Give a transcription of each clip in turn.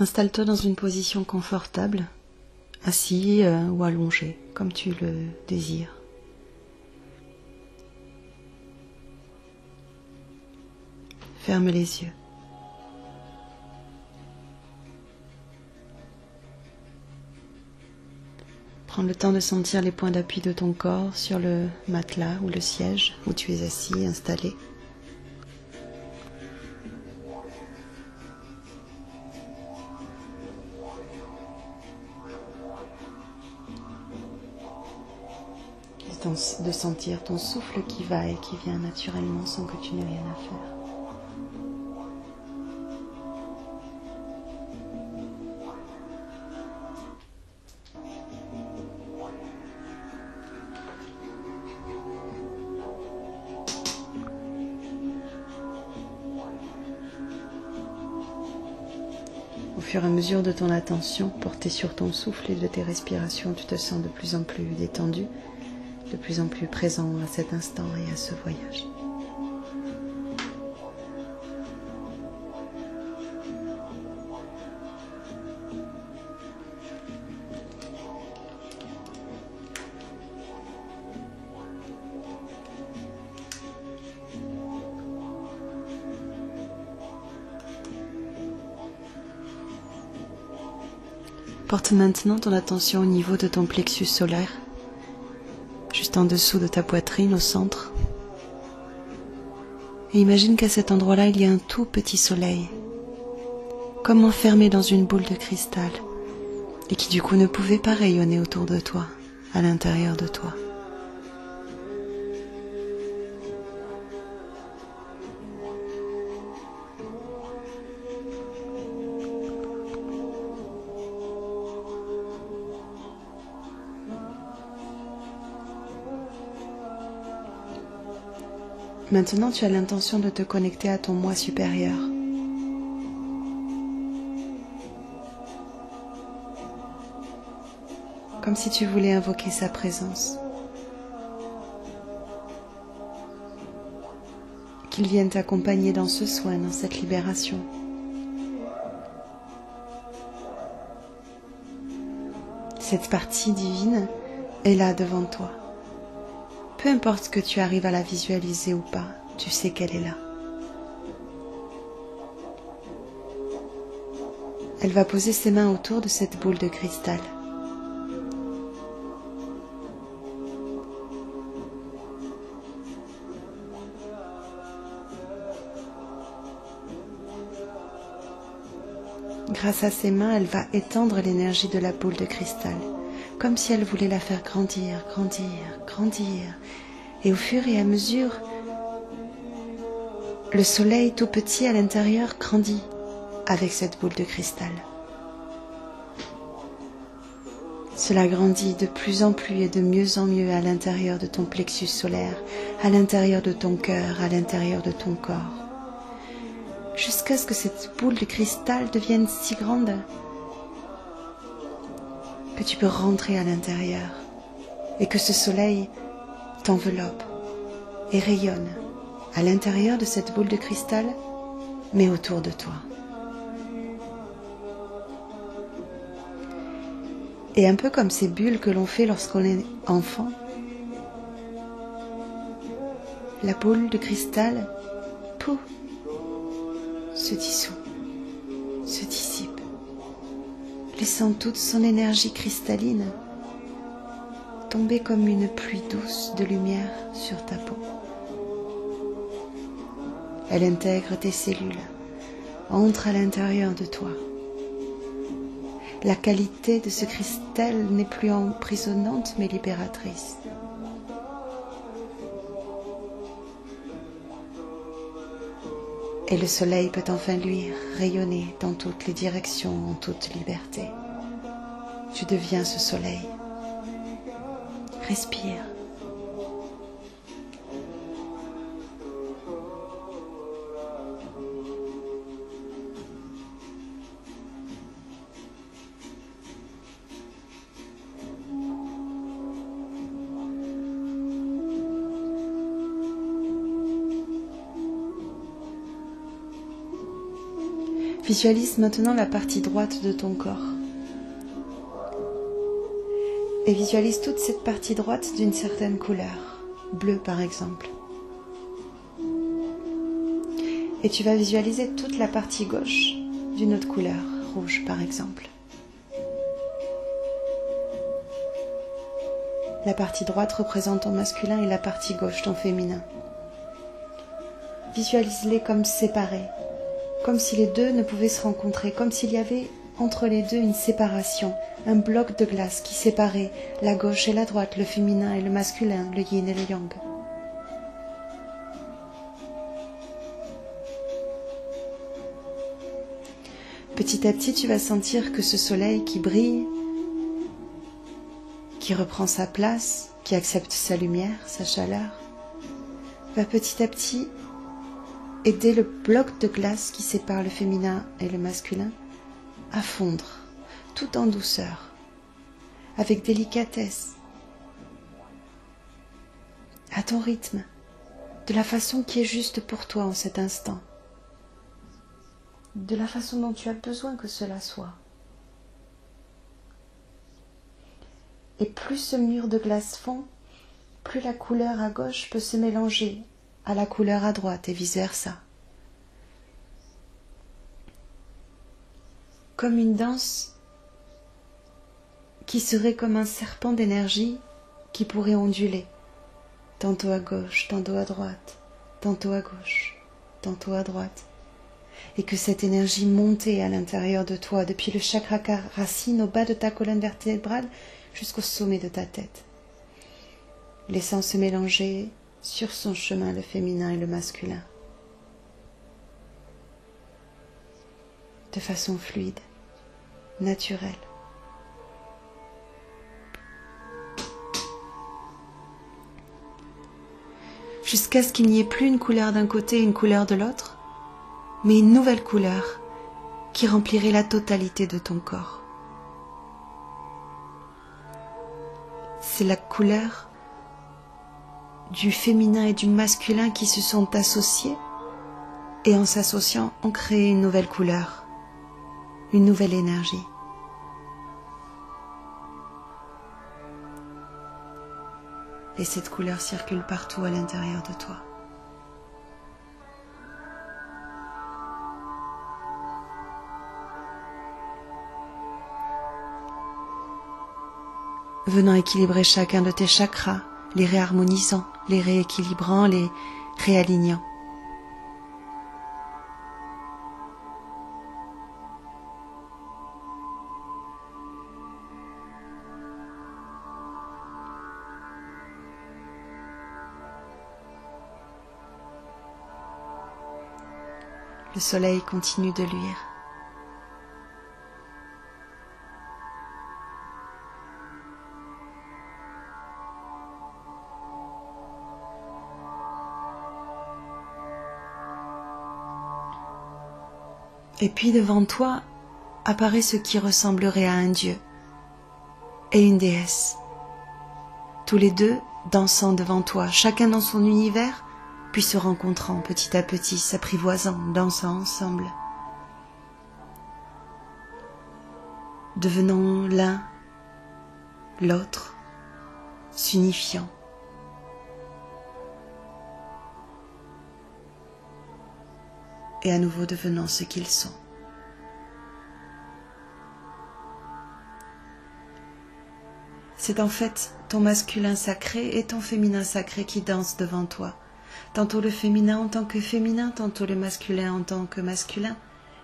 Installe-toi dans une position confortable, assis ou allongé, comme tu le désires. Ferme les yeux. Prends le temps de sentir les points d'appui de ton corps sur le matelas ou le siège où tu es assis, installé. De sentir ton souffle qui va et qui vient naturellement sans que tu n'aies rien à faire. Au fur et à mesure de ton attention portée sur ton souffle et de tes respirations, tu te sens de plus en plus détendu, de plus en plus présent à cet instant et à ce voyage. Porte maintenant ton attention au niveau de ton plexus solaire, juste en dessous de ta poitrine, au centre. Et imagine qu'à cet endroit-là, il y a un tout petit soleil, comme enfermé dans une boule de cristal, et qui du coup ne pouvait pas rayonner autour de toi, à l'intérieur de toi. Maintenant, tu as l'intention de te connecter à ton moi supérieur. Comme si tu voulais invoquer sa présence. Qu'il vienne t'accompagner dans ce soin, dans cette libération. Cette partie divine est là devant toi. Peu importe que tu arrives à la visualiser ou pas, tu sais qu'elle est là. Elle va poser ses mains autour de cette boule de cristal. Grâce à ses mains, elle va étendre l'énergie de la boule de cristal, comme si elle voulait la faire grandir, grandir, grandir. Et au fur et à mesure, le soleil tout petit à l'intérieur grandit avec cette boule de cristal. Cela grandit de plus en plus et de mieux en mieux à l'intérieur de ton plexus solaire, à l'intérieur de ton cœur, à l'intérieur de ton corps, jusqu'à ce que cette boule de cristal devienne si grande que tu peux rentrer à l'intérieur et que ce soleil t'enveloppe et rayonne à l'intérieur de cette boule de cristal, mais autour de toi. Et un peu comme ces bulles que l'on fait lorsqu'on est enfant, la boule de cristal, pouf, se dissout, se dissipe, laissant toute son énergie cristalline tomber comme une pluie douce de lumière sur ta peau. Elle intègre tes cellules, entre à l'intérieur de toi. La qualité de ce cristal n'est plus emprisonnante mais libératrice. Et le soleil peut enfin luire, rayonner dans toutes les directions, en toute liberté. Tu deviens ce soleil. Respire. Visualise maintenant la partie droite de ton corps. Et visualise toute cette partie droite d'une certaine couleur, bleu par exemple. Et tu vas visualiser toute la partie gauche d'une autre couleur, rouge par exemple. La partie droite représente ton masculin et la partie gauche ton féminin. Visualise-les comme séparés, comme si les deux ne pouvaient se rencontrer, comme s'il y avait entre les deux une séparation, un bloc de glace qui séparait la gauche et la droite, le féminin et le masculin, le yin et le yang. Petit à petit, tu vas sentir que ce soleil qui brille, qui reprend sa place, qui accepte sa lumière, sa chaleur, va petit à petit aider le bloc de glace qui sépare le féminin et le masculin à fondre, tout en douceur, avec délicatesse, à ton rythme, de la façon qui est juste pour toi en cet instant, de la façon dont tu as besoin que cela soit. Et plus ce mur de glace fond, plus la couleur à gauche peut se mélanger à la couleur à droite et vice-versa. Comme une danse qui serait comme un serpent d'énergie qui pourrait onduler, tantôt à gauche, tantôt à droite, tantôt à gauche, tantôt à droite, et que cette énergie montait à l'intérieur de toi depuis le chakra racine au bas de ta colonne vertébrale jusqu'au sommet de ta tête, laissant se mélanger sur son chemin le féminin et le masculin, de façon fluide, naturelle. Jusqu'à ce qu'il n'y ait plus une couleur d'un côté et une couleur de l'autre, mais une nouvelle couleur qui remplirait la totalité de ton corps. C'est la couleur du féminin et du masculin qui se sont associés et en s'associant ont créé une nouvelle couleur, une nouvelle énergie. Et cette couleur circule partout à l'intérieur de toi. Venant équilibrer chacun de tes chakras, les réharmonisant, les rééquilibrant, les réalignant. Le soleil continue de luire. Et puis devant toi apparaît ce qui ressemblerait à un dieu et une déesse, tous les deux dansant devant toi, chacun dans son univers, puis se rencontrant petit à petit, s'apprivoisant, dansant ensemble, devenant l'un, l'autre, s'unifiant. Et à nouveau devenant ce qu'ils sont. C'est en fait ton masculin sacré et ton féminin sacré qui dansent devant toi. Tantôt le féminin en tant que féminin, tantôt le masculin en tant que masculin,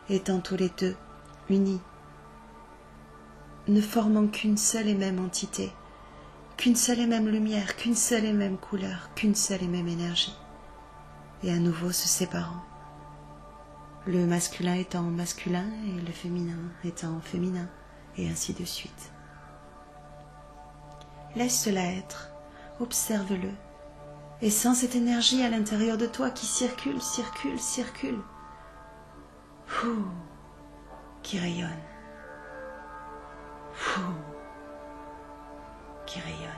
et tantôt les deux, unis, ne formant qu'une seule et même entité, qu'une seule et même lumière, qu'une seule et même couleur, qu'une seule et même énergie, et à nouveau se séparant. Le masculin étant masculin et le féminin étant féminin, et ainsi de suite. Laisse cela être, observe-le, et sens cette énergie à l'intérieur de toi qui circule, circule, circule, qui rayonne, qui rayonne.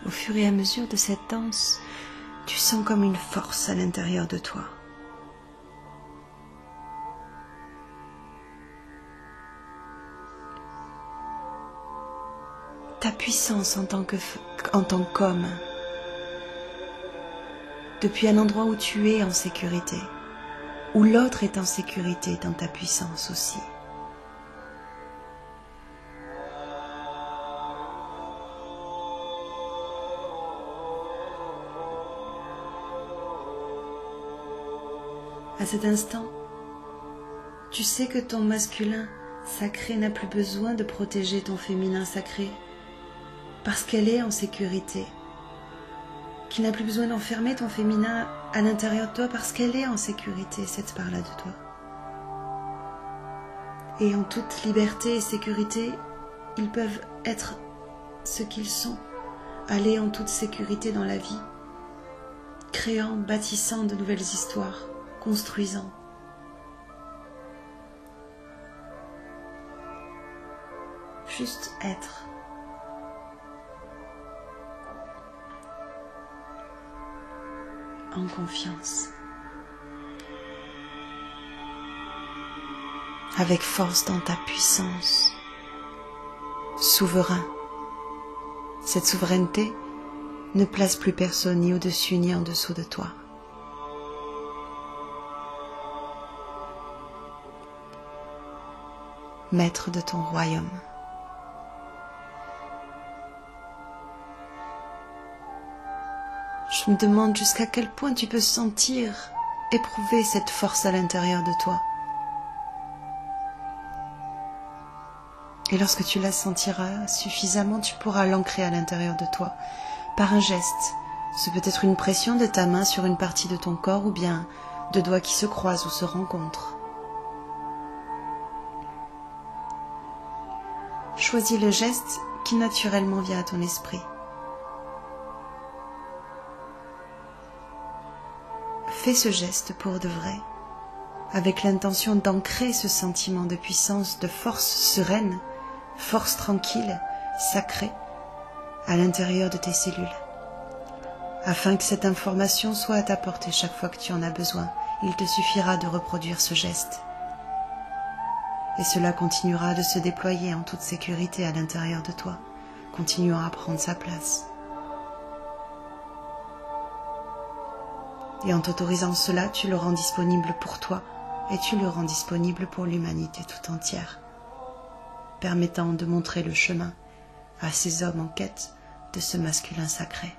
Au fur et à mesure de cette danse, tu sens comme une force à l'intérieur de toi. Ta puissance en tant qu'homme, depuis un endroit où tu es en sécurité, où l'autre est en sécurité dans ta puissance aussi. À cet instant, tu sais que ton masculin sacré n'a plus besoin de protéger ton féminin sacré parce qu'elle est en sécurité, qu'il n'a plus besoin d'enfermer ton féminin à l'intérieur de toi parce qu'elle est en sécurité, cette part-là de toi. Et en toute liberté et sécurité, ils peuvent être ce qu'ils sont, aller en toute sécurité dans la vie, créant, bâtissant de nouvelles histoires, construisant. Juste être. En confiance. Avec force dans ta puissance. Souverain. Cette souveraineté ne place plus personne ni au-dessus ni en dessous de toi. Maître de ton royaume. Je me demande jusqu'à quel point tu peux sentir, éprouver cette force à l'intérieur de toi. Et lorsque tu la sentiras suffisamment, tu pourras l'ancrer à l'intérieur de toi, par un geste. Ce peut être une pression de ta main sur une partie de ton corps ou bien deux doigts qui se croisent ou se rencontrent. Choisis le geste qui naturellement vient à ton esprit. Fais ce geste pour de vrai, avec l'intention d'ancrer ce sentiment de puissance, de force sereine, force tranquille, sacrée, à l'intérieur de tes cellules. Afin que cette information soit à ta portée chaque fois que tu en as besoin, il te suffira de reproduire ce geste. Et cela continuera de se déployer en toute sécurité à l'intérieur de toi, continuant à prendre sa place. Et en t'autorisant cela, tu le rends disponible pour toi et tu le rends disponible pour l'humanité tout entière, permettant de montrer le chemin à ces hommes en quête de ce masculin sacré.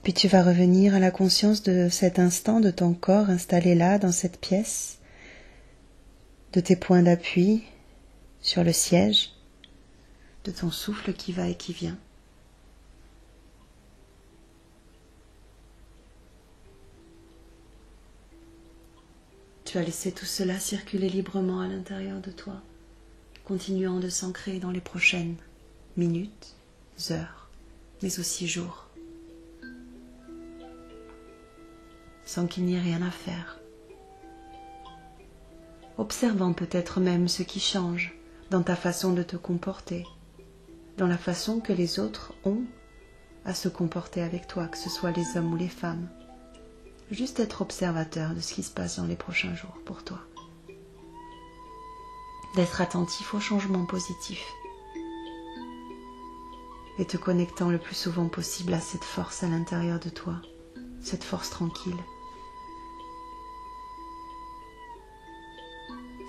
Puis tu vas revenir à la conscience de cet instant, de ton corps installé là, dans cette pièce, de tes points d'appui sur le siège, de ton souffle qui va et qui vient. Tu vas laisser tout cela circuler librement à l'intérieur de toi, continuant de s'ancrer dans les prochaines minutes, heures, mais aussi jours. Sans qu'il n'y ait rien à faire. Observant peut-être même ce qui change dans ta façon de te comporter, dans la façon que les autres ont à se comporter avec toi, que ce soit les hommes ou les femmes. Juste être observateur de ce qui se passe dans les prochains jours pour toi. D'être attentif aux changements positifs et te connectant le plus souvent possible à cette force à l'intérieur de toi, cette force tranquille.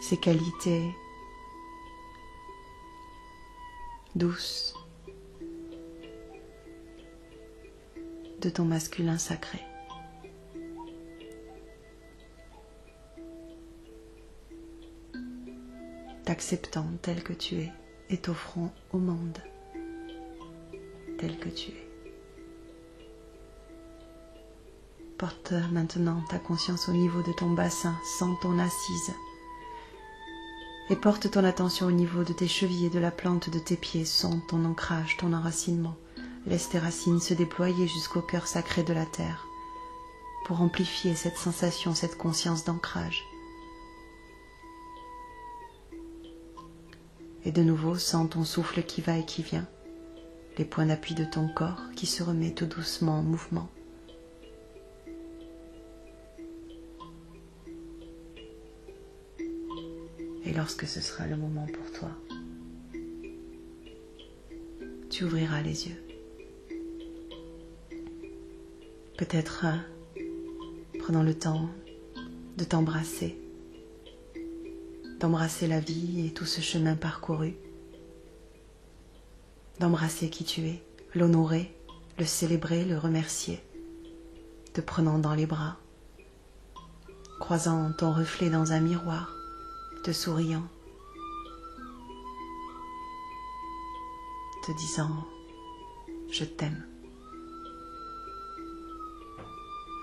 Ces qualités douces de ton masculin sacré. T'acceptant tel que tu es et t'offrant au monde tel que tu es. Porte maintenant ta conscience au niveau de ton bassin, sens ton assise. Et porte ton attention au niveau de tes chevilles et de la plante de tes pieds, sens ton ancrage, ton enracinement, laisse tes racines se déployer jusqu'au cœur sacré de la terre pour amplifier cette sensation, cette conscience d'ancrage. Et de nouveau, sens ton souffle qui va et qui vient, les points d'appui de ton corps qui se remet tout doucement en mouvement. Et lorsque ce sera le moment pour toi, tu ouvriras les yeux. Peut-être prenant le temps de t'embrasser, d'embrasser la vie et tout ce chemin parcouru, d'embrasser qui tu es, l'honorer, le célébrer, le remercier, te prenant dans les bras, croisant ton reflet dans un miroir, te souriant, te disant « Je t'aime ».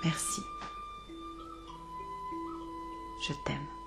Merci. Je t'aime.